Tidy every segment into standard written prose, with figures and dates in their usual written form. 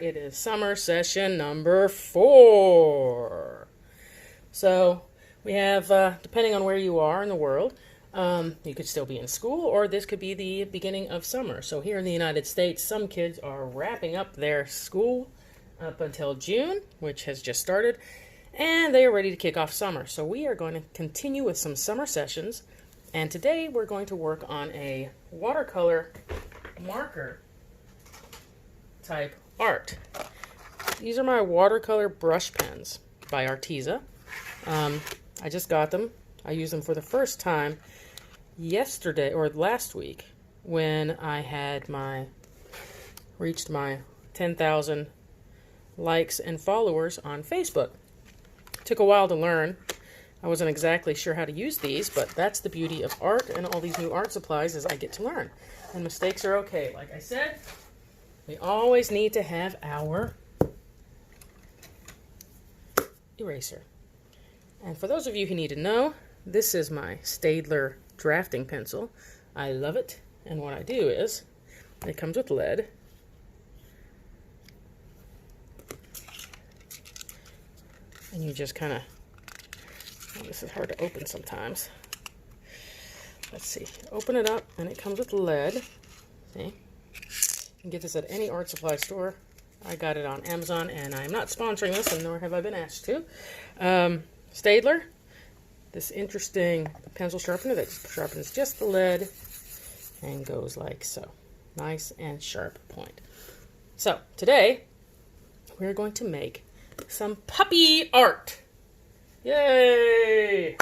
It is summer session number 4. So we have, depending on where you are in the world, you could still be in school, or this could be the beginning of summer. So here in the United States, some kids are wrapping up their school up until June, which has just started, and they are ready to kick off summer. So we are going to continue with some summer sessions, and today we're going to work on a watercolor marker type art. These are my watercolor brush pens by Arteza. I just got them. I used them for the first time yesterday or last week when I had reached my 10,000 likes and followers on Facebook. It took a while to learn. I wasn't exactly sure how to use these, but that's the beauty of art and all these new art supplies is I get to learn. And mistakes are okay. Like I said, we always need to have our eraser. And for those of you who need to know, this is my Staedtler drafting pencil. I love it. And what I do is, it comes with lead. And you just kind of, oh, this is hard to open sometimes. Let's see, open it up and it comes with lead. See? You can get this at any art supply store. I got it on Amazon, and I'm not sponsoring this, and nor have I been asked to. Staedtler, this interesting pencil sharpener that sharpens just the lead and goes like so. Nice and sharp point. So, today, we're going to make some puppy art. Yay!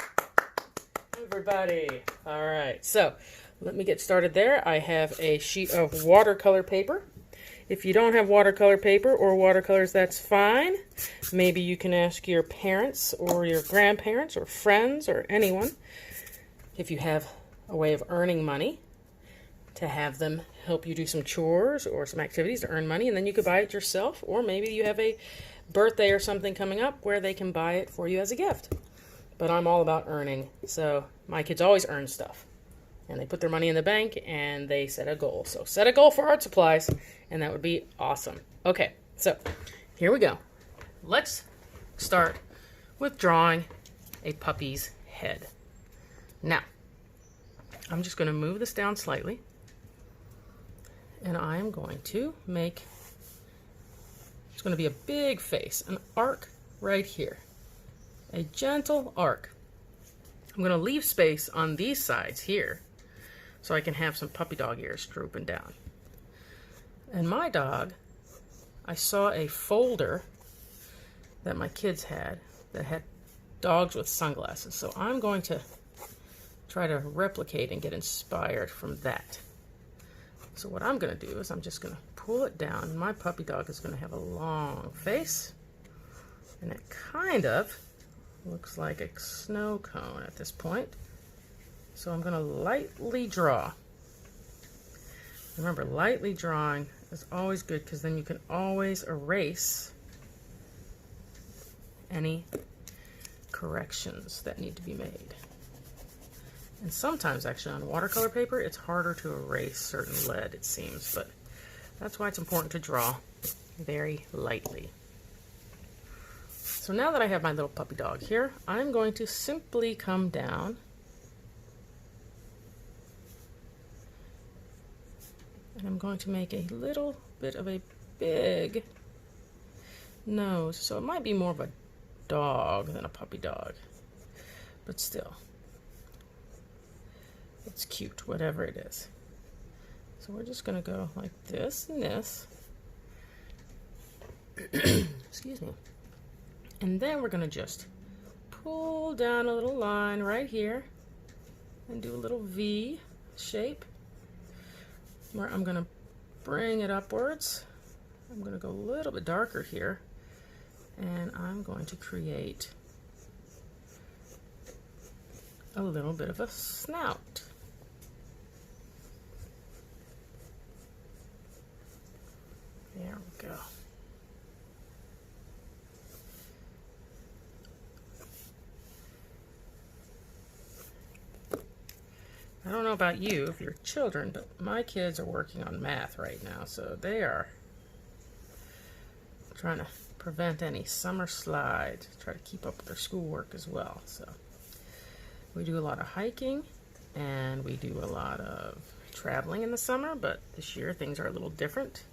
Everybody. All right, so let me get started there. I have a sheet of watercolor paper. If you don't have watercolor paper or watercolors, that's fine. Maybe you can ask your parents or your grandparents or friends or anyone if you have a way of earning money to have them help you do some chores or some activities to earn money, and then you could buy it yourself, or maybe you have a birthday or something coming up where they can buy it for you as a gift. But I'm all about earning, so my kids always earn stuff. And they put their money in the bank, and they set a goal. So set a goal for art supplies, and that would be awesome. Okay, so here we go. Let's start with drawing a puppy's head. Now, I'm just going to move this down slightly, and I'm going to make, it's going to be a big face, an arc right here. A gentle arc. I'm going to leave space on these sides here so I can have some puppy dog ears drooping down. And my dog, I saw a folder that my kids had that had dogs with sunglasses. So I'm going to try to replicate and get inspired from that. So what I'm going to do is I'm just going to pull it down. My puppy dog is going to have a long face, and it kind of looks like a snow cone at this point. So I'm going to lightly draw. Remember, lightly drawing is always good because then you can always erase any corrections that need to be made. And sometimes, actually, on watercolor paper, it's harder to erase certain lead, it seems, but that's why it's important to draw very lightly. So now that I have my little puppy dog here, I'm going to simply come down and I'm going to make a little bit of a big nose. So it might be more of a dog than a puppy dog, but still, it's cute, whatever it is. So we're just going to go like this and this. Excuse me. And then we're going to just pull down a little line right here and do a little V shape where I'm going to bring it upwards. I'm going to go a little bit darker here, and I'm going to create a little bit of a snout. There we go. I don't know about you, if you're children, but my kids are working on math right now, so they are trying to prevent any summer slides, try to keep up with their schoolwork as well. So we do a lot of hiking and we do a lot of traveling in the summer, but this year things are a little different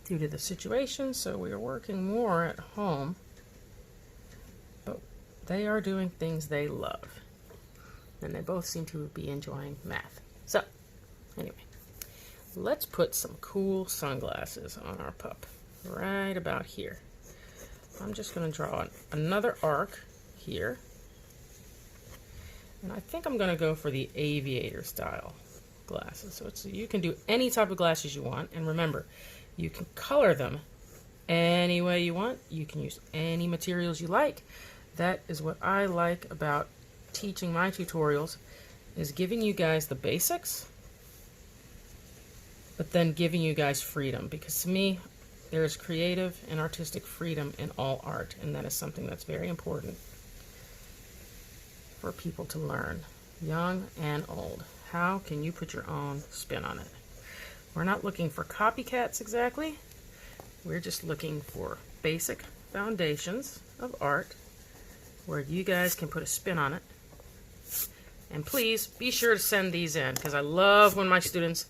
due to the situation, so we are working more at home, but they are doing things they love, and they both seem to be enjoying math. So anyway, let's put some cool sunglasses on our pup right about here. I'm just going to draw another arc here, and I think I'm going to go for the aviator style glasses. So you can do any type of glasses you want, and remember, you can color them any way you want. You can use any materials you like. That is what I like about teaching my tutorials, is giving you guys the basics, but then giving you guys freedom, because to me, there is creative and artistic freedom in all art, and that is something that's very important for people to learn, young and old. How can you put your own spin on it? We're not looking for copycats exactly. We're just looking for basic foundations of art where you guys can put a spin on it. And please be sure to send these in, because I love when my students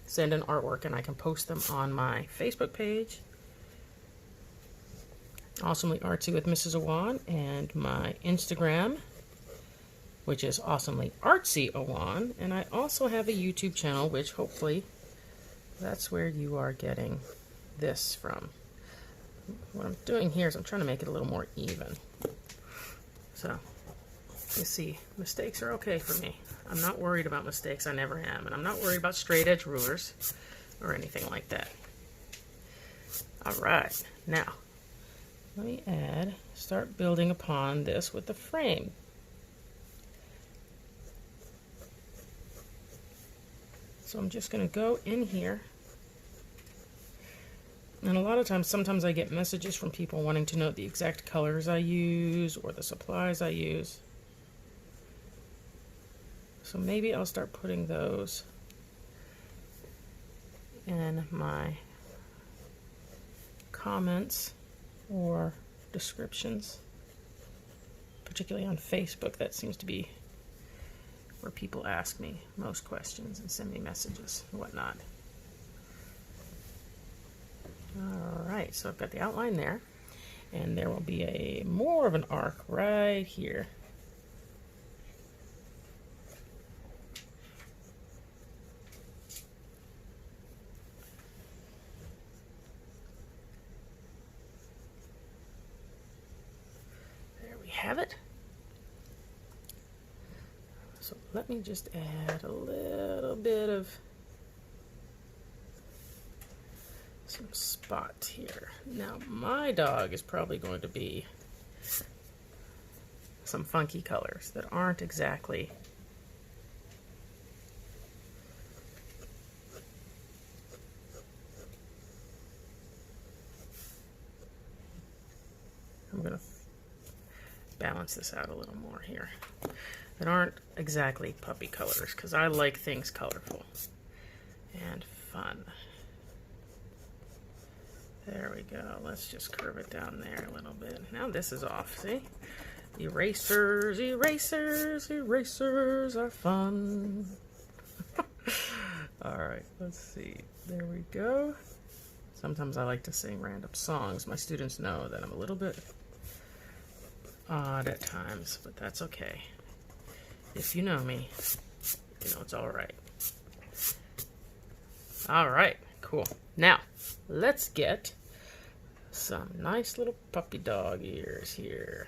send in artwork and I can post them on my Facebook page, Awesomely Artsy with Mrs. Awan, and my Instagram, which is Awesomely Artsy Awan, and I also have a YouTube channel, which hopefully that's where you are getting this from. What I'm doing here is I'm trying to make it a little more even. So, you see, mistakes are okay for me. I'm not worried about mistakes, I never am, and I'm not worried about straight edge rulers or anything like that. Alright, now, let me start building upon this with the frame. So I'm just going to go in here, and a lot of times, sometimes I get messages from people wanting to know the exact colors I use or the supplies I use. So maybe I'll start putting those in my comments or descriptions, particularly on Facebook. That seems to be where people ask me most questions and send me messages and whatnot. Alright, so I've got the outline there, and there will be more of an arc right here. There we have it. So let me just add a little bit of some spot here. Now my dog is probably going to be some funky colors that aren't exactly I'm going to balance this out a little more here. That aren't exactly puppy colors, because I like things colorful and fun. There we go. Let's just curve it down there a little bit. Now this is off, see? Erasers, erasers, erasers are fun. Alright, let's see. There we go. Sometimes I like to sing random songs. My students know that I'm a little bit odd at times, but that's okay. If you know me, you know it's alright. Alright, cool. Now, let's get some nice little puppy dog ears here.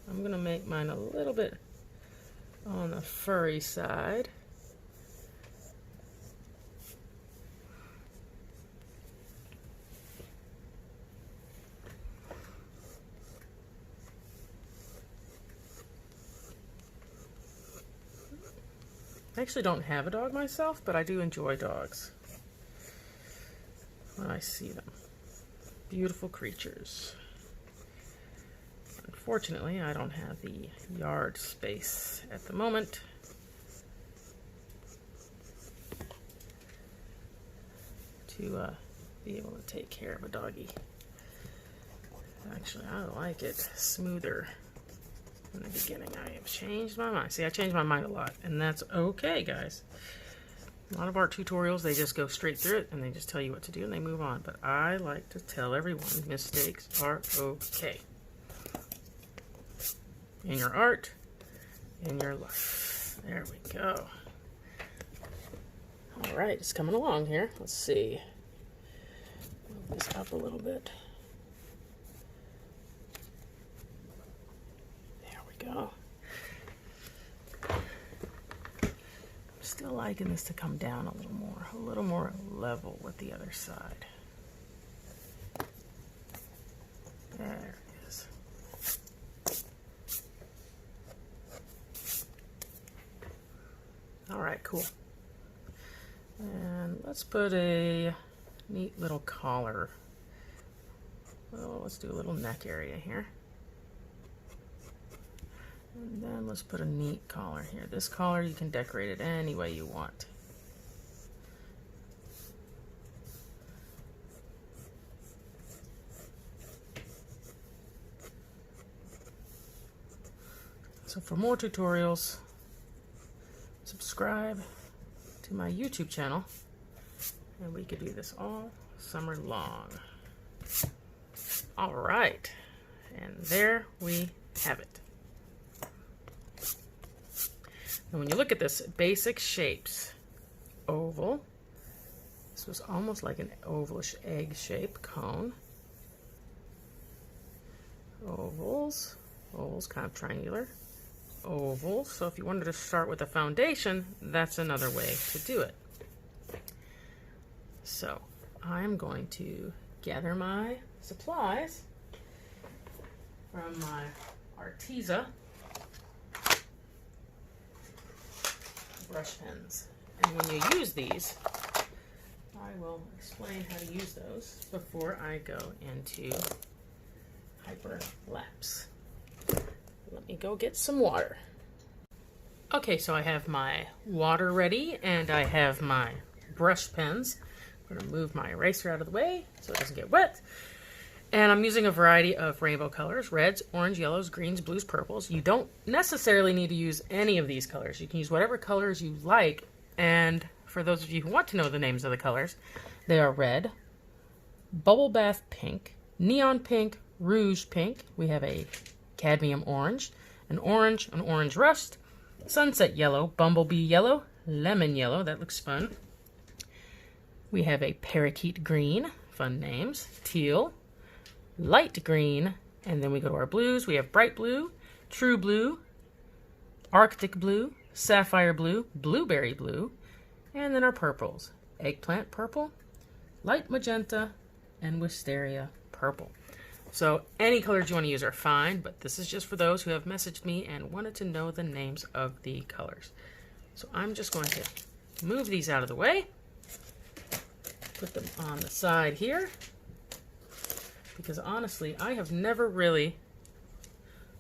I'm going to make mine a little bit on the furry side. I actually don't have a dog myself, but I do enjoy dogs when I see them. Beautiful creatures. Unfortunately, I don't have the yard space at the moment to be able to take care of a doggy. Actually, I like it smoother. In the beginning, I have changed my mind. See, I change my mind a lot, and that's okay, guys. A lot of art tutorials, they just go straight through it, and they just tell you what to do, and they move on. But I like to tell everyone mistakes are okay. In your art, in your life. There we go. All right, it's coming along here. Let's see. Move this up a little bit. There we go. Still liking this to come down a little more level with the other side. There it is. All right, cool. And let's put a neat little collar. Well, let's do a little neck area here. And then let's put a neat collar here. This collar, you can decorate it any way you want. So for more tutorials, subscribe to my YouTube channel, and we could do this all summer long. All right, and there we have it. And when you look at this, basic shapes, oval, this was almost like an ovalish egg shape cone, ovals, kind of triangular, ovals. So if you wanted to start with a foundation, that's another way to do it. So I'm going to gather my supplies from my Arteza brush pens. And when you use these, I will explain how to use those before I go into hyperlapse. Let me go get some water. Okay, so I have my water ready and I have my brush pens. I'm going to move my eraser out of the way so it doesn't get wet. And I'm using a variety of rainbow colors: reds, orange, yellows, greens, blues, purples. You don't necessarily need to use any of these colors. You can use whatever colors you like. And for those of you who want to know the names of the colors, they are red, bubble bath pink, neon pink, rouge pink. We have a cadmium orange, an orange rust, sunset yellow, bumblebee yellow, lemon yellow. That looks fun. We have a parakeet green, fun names, teal, light green, and then we go to our blues. We have bright blue, true blue, arctic blue, sapphire blue, blueberry blue, and then our purples: eggplant purple, light magenta, and wisteria purple. So any colors you want to use are fine, but this is just for those who have messaged me and wanted to know the names of the colors. So I'm just going to move these out of the way, put them on the side here, because honestly, I have never really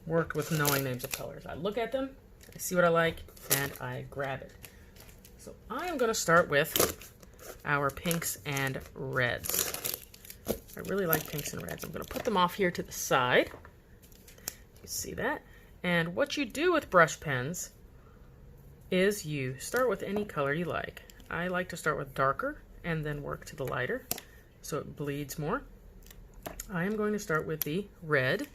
worked with knowing names of colors. I look at them, I see what I like, and I grab it. So I am going to start with our pinks and reds. I really like pinks and reds. I'm going to put them off here to the side. You see that? And what you do with brush pens is you start with any color you like. I like to start with darker and then work to the lighter so it bleeds more. I am going to start with the red,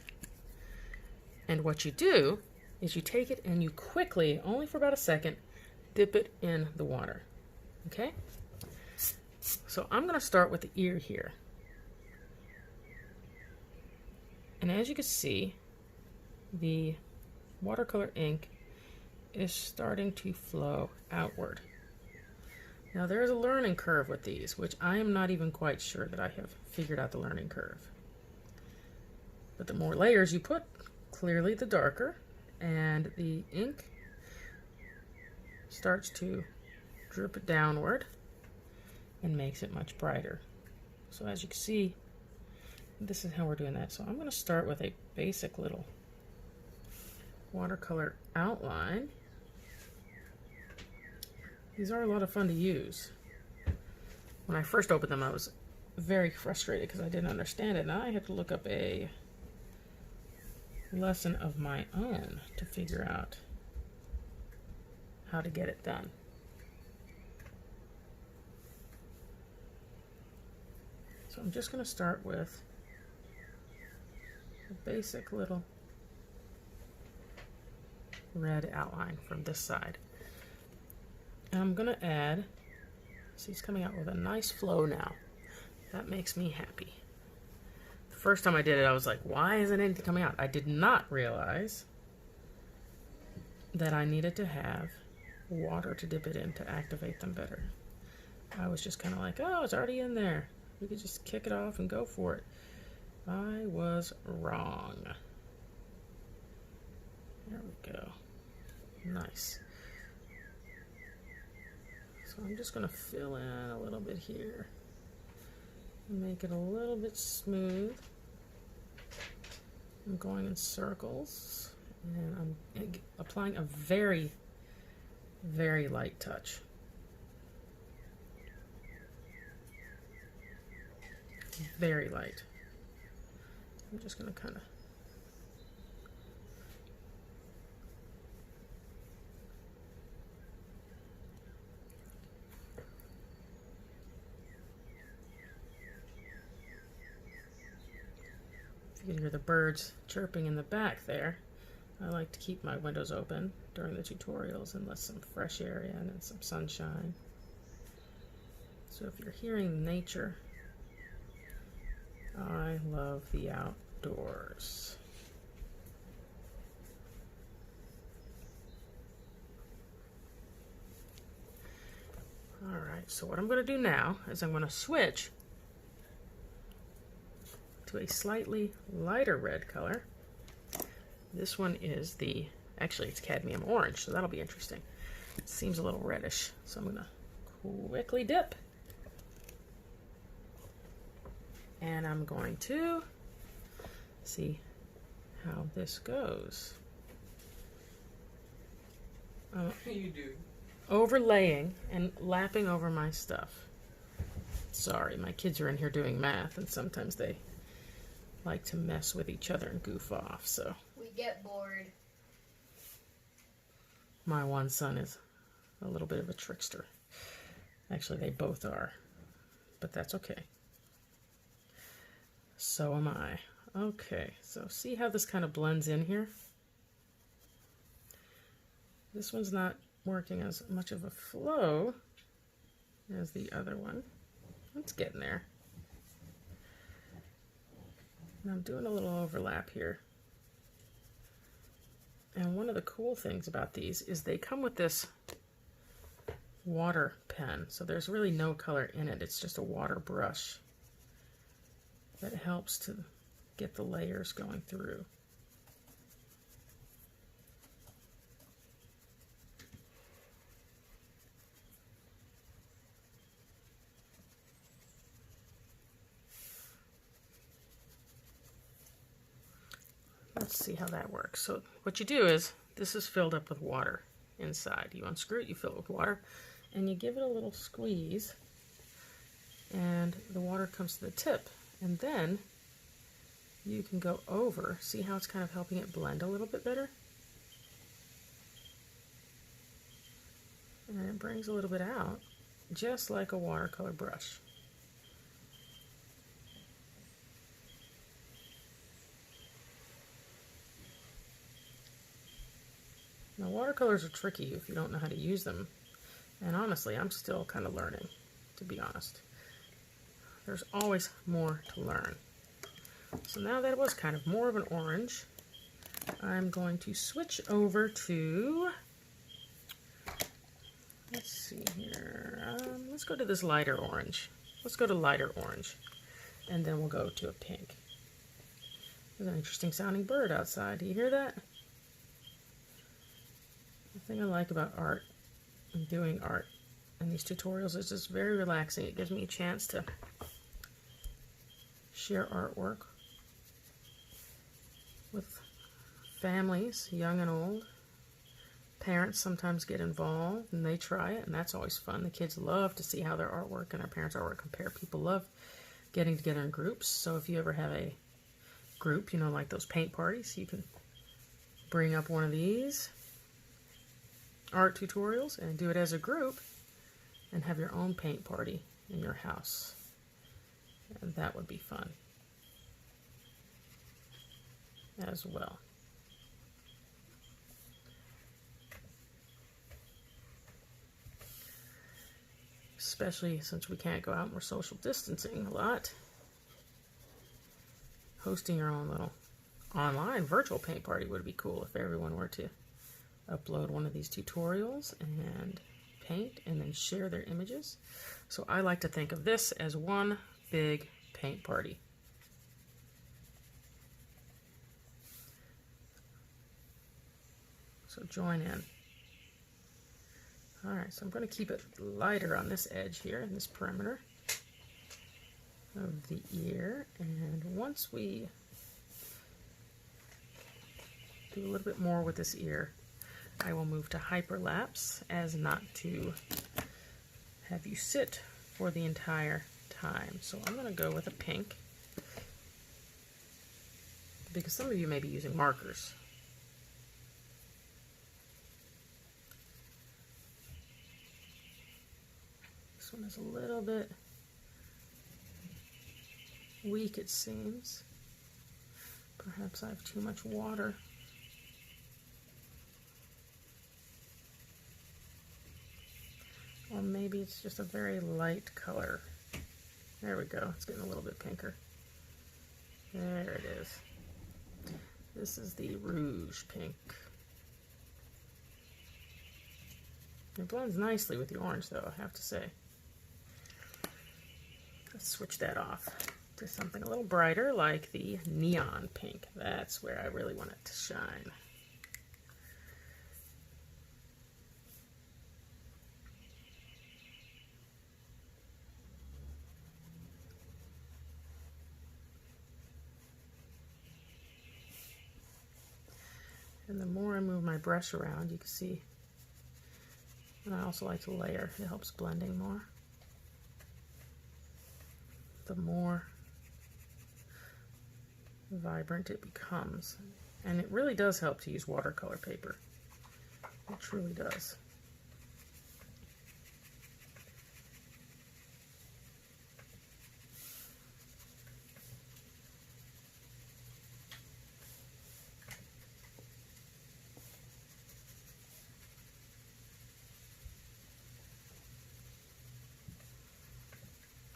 and what you do is you take it and you quickly, only for about a second, dip it in the water. Okay? So I'm going to start with the ear here. And as you can see, the watercolor ink is starting to flow outward. Now there's a learning curve with these, which I am not even quite sure that I have figured out the learning curve. But the more layers you put, clearly the darker, and the ink starts to drip downward and makes it much brighter. So as you can see, this is how we're doing that. So I'm going to start with a basic little watercolor outline. These are a lot of fun to use. When I first opened them, I was very frustrated because I didn't understand it. Now I have to look up a lesson of my own to figure out how to get it done. So I'm just going to start with a basic little red outline from this side. And I'm going to add, see, it's coming out with a nice flow now. That makes me happy. The first time I did it, I was like, why isn't anything coming out? I did not realize that I needed to have water to dip it in to activate them better. I was just kind of like, oh, it's already in there. We could just kick it off and go for it. I was wrong. There we go. Nice. So I'm just going to fill in a little bit here and make it a little bit smooth. I'm going in circles and I'm applying a very, very light touch. Very light. I'm just going to kind of you can hear the birds chirping in the back there. I like to keep my windows open during the tutorials and let some fresh air in and some sunshine. So if you're hearing nature, I love the outdoors. Alright, so what I'm going to do now is I'm going to switch to a slightly lighter red color. This one is actually it's cadmium orange, so that'll be interesting. It seems a little reddish, so I'm gonna quickly dip. And I'm going to see how this goes. You do. Overlaying and lapping over my stuff. Sorry, my kids are in here doing math, and sometimes they like to mess with each other and goof off, so. We get bored. My one son is a little bit of a trickster. Actually, they both are, but that's okay. So am I. Okay, so see how this kind of blends in here? This one's not working as much of a flow as the other one. It's getting there. And I'm doing a little overlap here. And one of the cool things about these is they come with this water pen. So there's really no color in it. It's just a water brush that helps to get the layers going through. Let's see how that works. So what you do is, this is filled up with water inside. You unscrew it, you fill it with water, and you give it a little squeeze, and the water comes to the tip. And then you can go over. See how it's kind of helping it blend a little bit better? And it brings a little bit out, just like a watercolor brush. Now, watercolors are tricky if you don't know how to use them. And honestly, I'm still kind of learning, to be honest. There's always more to learn. So now that it was kind of more of an orange, I'm going to switch over to, let's see here, let's go to this lighter orange. Let's go to lighter orange, and then we'll go to a pink. There's an interesting sounding bird outside. Do you hear that? The thing I like about art and doing art and these tutorials is just very relaxing. It gives me a chance to share artwork with families, young and old. Parents sometimes get involved and they try it, and that's always fun. The kids love to see how their artwork and their parents' artwork compare. People love getting together in groups. So if you ever have a group, you know, like those paint parties, you can bring up one of these art tutorials and do it as a group and have your own paint party in your house. And that would be fun as well. Especially since we can't go out and we're social distancing a lot. Hosting your own little online virtual paint party would be cool if everyone were to upload one of these tutorials and paint and then share their images. So I like to think of this as one big paint party. So join in. Alright, so I'm going to keep it lighter on this edge here, in this perimeter of the ear. And once we do a little bit more with this ear, I will move to hyperlapse as not to have you sit for the entire time. So I'm going to go with a pink, because some of you may be using markers. This one is a little bit weak, it seems. Perhaps I have too much water. Or maybe it's just a very light color. There we go. It's getting a little bit pinker. There it is. This is the Rouge Pink. It blends nicely with the orange, though, I have to say. Let's switch that off to something a little brighter, like the Neon Pink. That's where I really want it to shine. And the more I move my brush around, you can see, and I also like to layer, it helps blending more. The more vibrant it becomes. And it really does help to use watercolor paper. It truly does.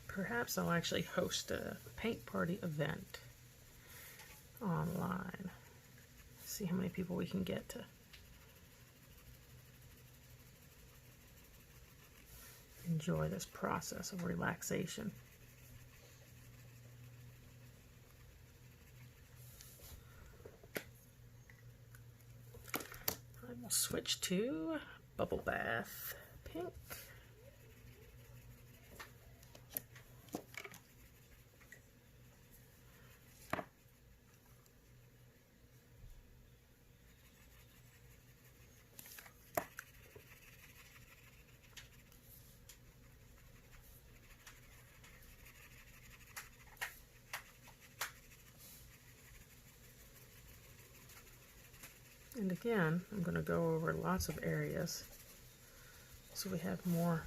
Perhaps I'll actually host a paint party event online. See how many people we can get to enjoy this process of relaxation. I will switch to Bubble Bath Pink. And again, I'm going to go over lots of areas so we have more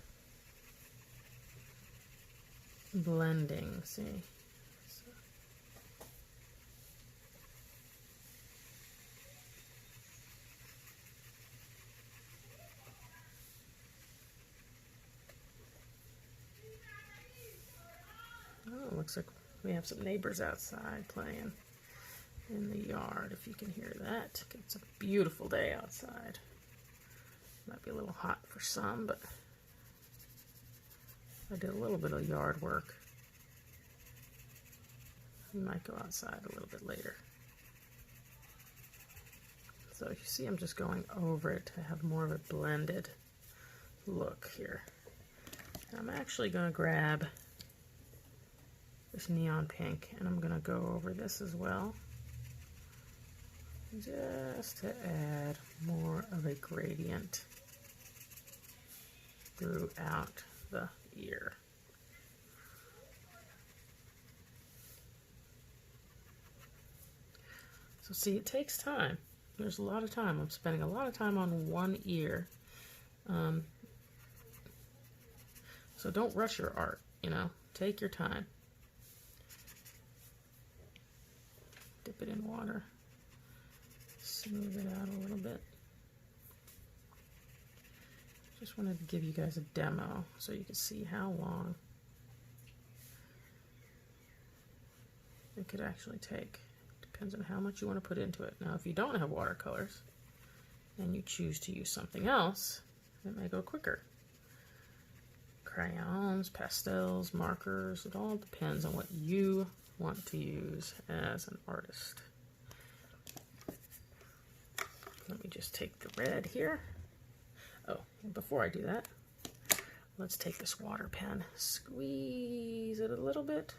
blending. See? So. Oh, looks like we have some neighbors outside playing in the yard, if you can hear that. It's a beautiful day outside. Might be a little hot for some, but I did a little bit of yard work. We might go outside a little bit later. So you see, I'm just going over it to have more of a blended look here. And I'm actually going to grab this neon pink, and I'm going to go over this as well, just to add more of a gradient throughout the ear. So see, it takes time. There's a lot of time. I'm spending a lot of time on one ear. So don't rush your art, you know. Take your time. Dip it in water. Smooth it out a little bit. Just wanted to give you guys a demo so you can see how long it could actually take. Depends on how much you want to put into it. Now, if you don't have watercolors and you choose to use something else, it may go quicker. Crayons, pastels, markers, it all depends on what you want to use as an artist. Let me just take the red here. Oh, before I do that, let's take this water pen, squeeze it a little bit.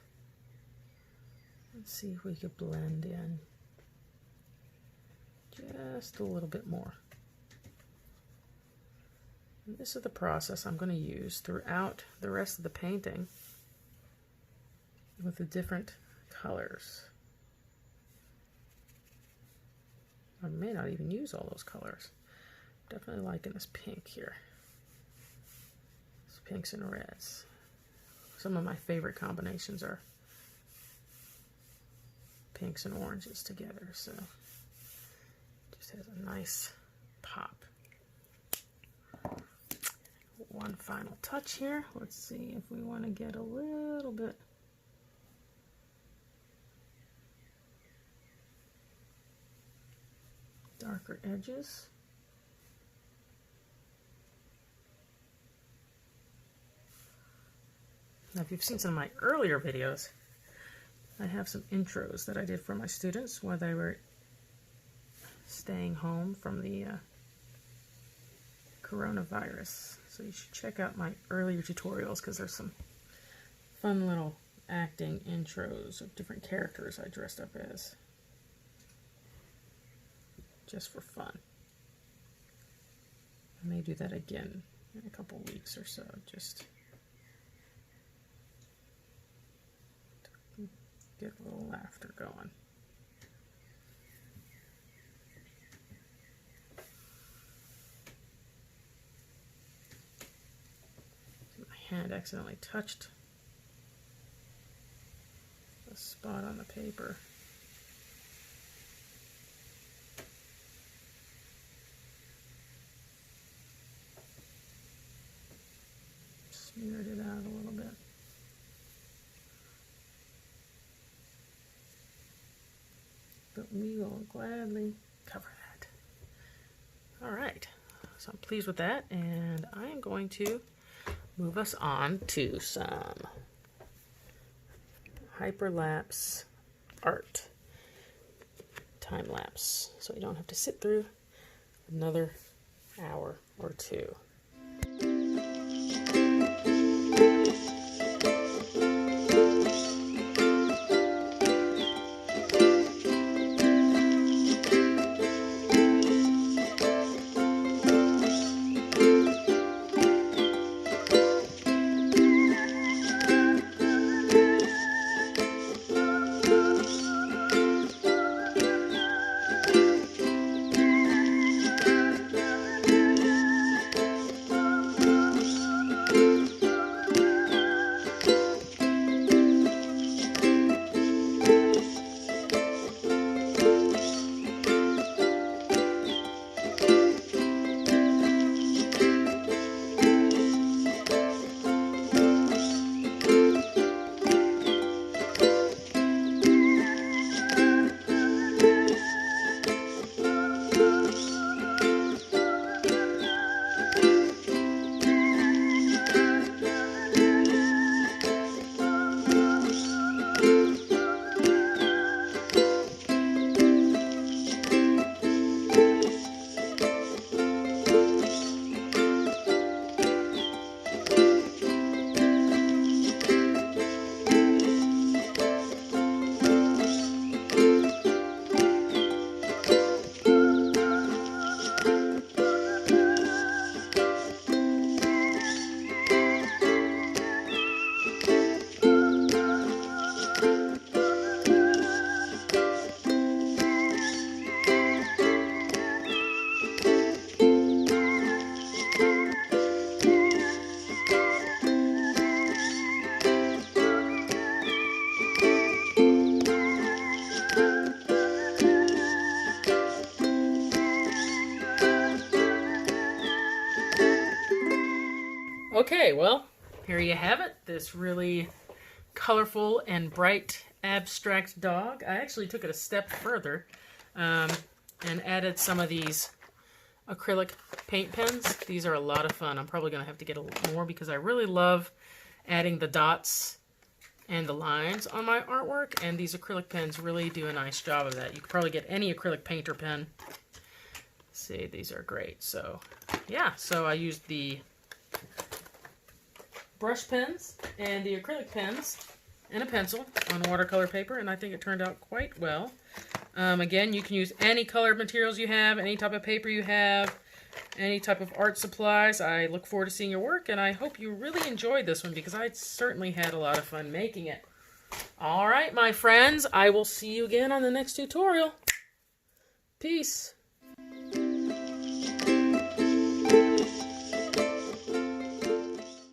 Let's see if we could blend in just a little bit more. And this is the process I'm going to use throughout the rest of the painting with the different colors. I may not even use all those colors. Definitely liking this pink here. It's pinks and reds. Some of my favorite combinations are pinks and oranges together, so it just has a nice pop. One final touch here. Let's see if we want to get a little bit darker edges. Now, if you've seen some of my earlier videos, I have some intros that I did for my students while they were staying home from the coronavirus. So you should check out my earlier tutorials because there's some fun little acting intros of different characters I dressed up as, just for fun. I may do that again in a couple weeks or so, just to get a little laughter going. My hand accidentally touched a spot on the paper. Smeared it out a little bit. But we will gladly cover that. All right, so I'm pleased with that, and I am going to move us on to some hyperlapse art, time lapse, so we don't have to sit through another hour or two. Okay, well, here you have it. This really colorful and bright abstract dog. I actually took it a step further and added some of these acrylic paint pens. These are a lot of fun. I'm probably going to have to get a little more because I really love adding the dots and the lines on my artwork, and these acrylic pens really do a nice job of that. You could probably get any acrylic painter pen. See, these are great. So, yeah, so I used the brush pens and the acrylic pens and a pencil on watercolor paper, and I think it turned out quite well. Again, you can use any colored materials you have, any type of paper you have, any type of art supplies. I look forward to seeing your work, and I hope you really enjoyed this one because I certainly had a lot of fun making it. All right, my friends, I will see you again on the next tutorial. Peace.